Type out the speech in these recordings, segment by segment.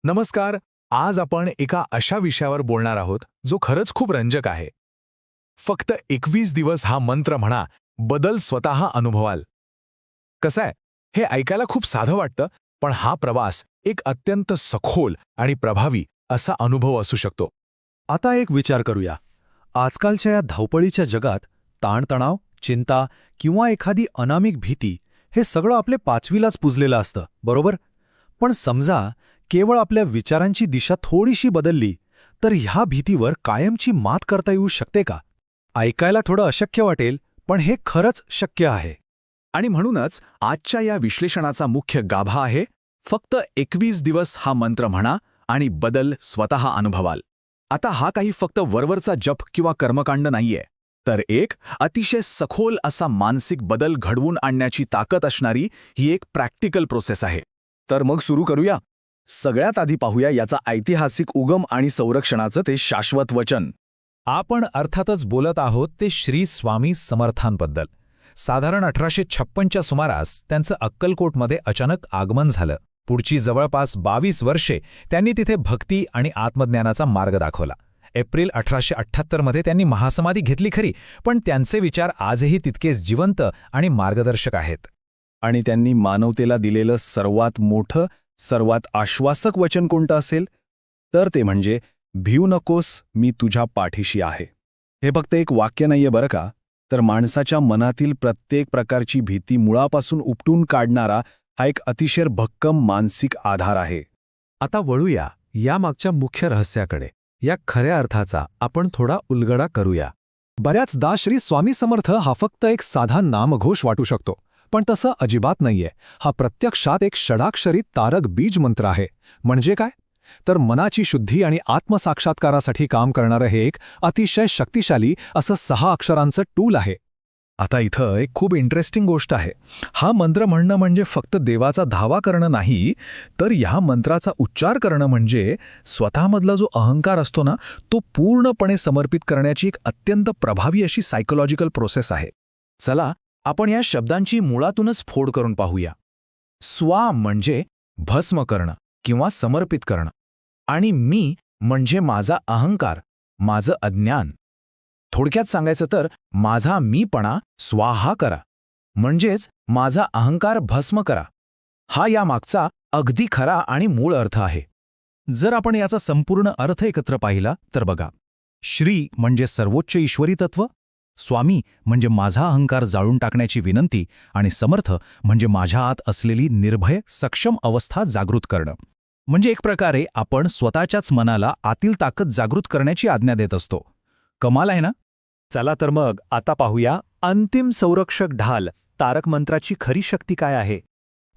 नमस्कार. आज आपण एका अशा विषयावर बोलणार आहोत जो खरंच खूप रंजक आहे. फक्त 21 दिवस हा मंत्र म्हणा, बदल स्वतः अनुभवाल. कसं आहे, हे ऐकायला खूप साधं वाटतं, पण हा प्रवास एक अत्यंत सखोल आणि प्रभावी असा अनुभव असू शकतो. आता एक विचार करूया. आजकालच्या या धावपळीच्या जगात ताणतणाव, चिंता किंवा एखादी अनामिक भीती हे सगळं आपले पाचवीलाच पुजलेलं असतं, बरोबर? पण समजा केवळ आपल्या विचारांची दिशा थोडीशी बदलली तर ह्या भीतीवर कायमची मात करता येऊ शकते का? ऐकायला थोडं अशक्य वाटेल, पण हे खरंच शक्य आहे. आणि म्हणूनच आजच्या या विश्लेषणाचा मुख्य गाभा आहे फक्त 21 दिवस हा मंत्र म्हणा आणि बदल स्वतः अनुभवाल. आता हा काही फक्त वरवरचा जप किंवा कर्मकांड नाहीये, तर एक अतिशय सखोल असा मानसिक बदल घडवून आणण्याची ताकद असणारी ही एक प्रॅक्टिकल प्रोसेस आहे. तर मग सुरू करूया. सगळ्यात आधी पाहूया याचा ऐतिहासिक उगम आणि संरक्षणाचं ते शाश्वत वचन. आपण अर्थातच बोलत आहोत ते श्री स्वामी समर्थांबद्दल. साधारण 1856च्या सुमारास त्यांचं अक्कलकोटमध्ये अचानक आगमन झालं. पुढची जवळपास 22 वर्षे त्यांनी तिथे भक्ती आणि आत्मज्ञानाचा मार्ग दाखवला. एप्रिल 1878मध्ये त्यांनी महासमाधी घेतली खरी, पण त्यांचे विचार आजही तितकेच जिवंत आणि मार्गदर्शक आहेत. आणि त्यांनी मानवतेला दिलेलं सर्वात मोठं, सर्वात आश्वासक वचन कोणतं असेल? तर ते म्हणजे भिऊ नकोस, मी तुझ्या पाठीशी आहे. हे फक्त एक वाक्य नाहीये बरं का, तर माणसाच्या मनातील प्रत्येक प्रकारची भीती मुळापासून उपटून काढणारा हा एक अतिशय भक्कम मानसिक आधार आहे. आता वळूया यामागच्या मुख्य रहस्याकडे. या खऱ्या अर्थाचा आपण थोडा उलगडा करूया. बऱ्याचदा श्री स्वामी समर्थ हा फक्त एक साधा नामघोष वाटू शकतो, पण तसं अजिबात नाहीये. हा प्रत्यक्षात एक षडाक्षरी तारक बीज मंत्र आहे. म्हणजे काय? तर मनाची शुद्धी आणि आत्मसाक्षात्कारासाठी काम करणारं हे एक अतिशय शक्तिशाली असं 6 अक्षरांचं टूल आहे. आता इथं एक खूप इंटरेस्टिंग गोष्ट आहे. हा मंत्र म्हणणं म्हणजे फक्त देवाचा धावा करणं नाही, तर ह्या मंत्राचा उच्चार करणं म्हणजे स्वतःमधला जो अहंकार असतो ना, तो पूर्णपणे समर्पित करण्याची एक अत्यंत प्रभावी अशी सायकोलॉजिकल प्रोसेस आहे. चला आपण या शब्दांची मुळातूनच फोड करून पाहूया. स्वा म्हणजे भस्म करणं किंवा समर्पित करणं, आणि मी म्हणजे माझा अहंकार, माझं अज्ञान. थोडक्यात सांगायचं तर माझा मीपणा स्वाहा करा, म्हणजेच माझा अहंकार भस्म करा. हा यामागचा अगदी खरा आणि मूळ अर्थ आहे. जर आपण याचा संपूर्ण अर्थ एकत्र पाहिला तर बघा, श्री म्हणजे सर्वोच्च ईश्वरी तत्व, स्वामी म्हणजे माझा अहंकार जाळून टाकण्याची विनंती, आणि समर्थ म्हणजे माझ्या आत असलेली निर्भय सक्षम अवस्था जागृत करणं. म्हणजे एक प्रकारे आपण स्वतःच्याच मनाला आतील ताकद जागृत करण्याची आज्ञा देत असतो. कमाल आहे ना? चला तर मग आता पाहूया अंतिम संरक्षक ढाल तारक मंत्राची खरी शक्ती काय आहे.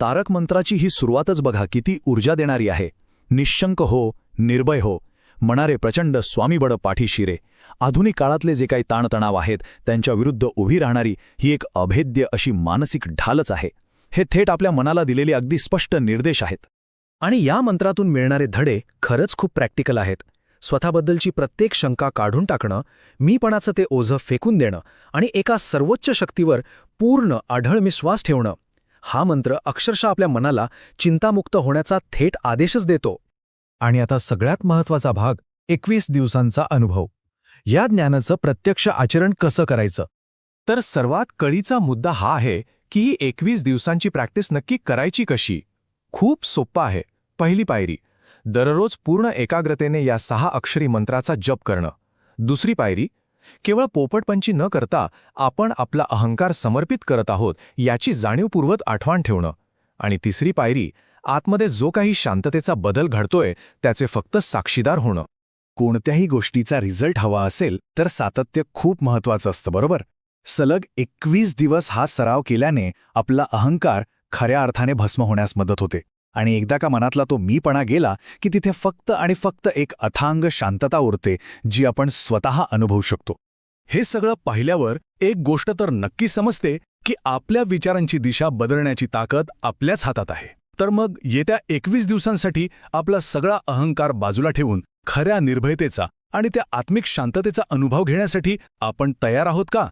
तारक मंत्राची ही सुरुवातच बघा किती ऊर्जा देणारी आहे. निश्शंक हो, निर्भय हो, म्हणणारे प्रचंड स्वामीबळ पाठीशी रे. आधुनिक काळातले जे काही ताणतणाव आहेत त्यांच्या विरुद्ध उभी राहणारी ही एक अभेद्य अशी मानसिक ढालच आहे. हे थेट आपल्या मनाला दिलेले अगदी स्पष्ट निर्देश आहेत. आणि या मंत्रातून मिळणारे धडे खरंच खूप प्रॅक्टिकल आहेत. स्वतःबद्दलची प्रत्येक शंका काढून टाकणं, मीपणाचं ते ओझं फेकून देणं आणि एका सर्वोच्च शक्तीवर पूर्ण अढळ विश्वास ठेवणं. हा मंत्र अक्षरशः आपल्या मनाला चिंतामुक्त होण्याचा थेट आदेशच देतो. आणि आता सगळ्यात महत्त्वाचा भाग, 21 दिवसांचा अनुभव. या ज्ञानाचं प्रत्यक्ष आचरण कसं करायचं? तर सर्वात कळीचा मुद्दा हा आहे की ही 21 दिवसांची प्रॅक्टिस नक्की करायची कशी? खूप सोप्पं आहे. पहिली पायरी, दररोज पूर्ण एकाग्रतेने या 6 अक्षरी मंत्राचा जप करणं. दुसरी पायरी, केवळ पोपटपंची न करता आपण आपला अहंकार समर्पित करत आहोत याची जाणीवपूर्वक आठवण ठेवणं. आणि तिसरी पायरी, आतमध्ये जो काही शांततेचा बदल घडतोय त्याचे फक्त साक्षीदार होणं. कोणत्याही गोष्टीचा रिझल्ट हवा असेल तर सातत्य खूप महत्त्वाचं असतं, बरोबर? सलग 21 दिवस हा सराव केल्याने आपला अहंकार खऱ्या अर्थाने भस्म होण्यास मदत होते. आणि एकदा का मनातला तो मीपणा गेला की तिथे फक्त आणि फक्त एक अथांग शांतता उरते जी आपण स्वतः अनुभवू शकतो. हे सगळं पाहिल्यावर एक गोष्ट तर नक्की समजते की आपल्या विचारांची दिशा बदलण्याची ताकद आपल्याच हातात आहे. तर मग येत्या 21 दिवसांसाठी आपला सगळा अहंकार बाजूला ठेवून खऱ्या निर्भयतेचा आणि त्या आत्मिक शांततेचा अनुभव घेण्यासाठी आपण तयार आहोत का?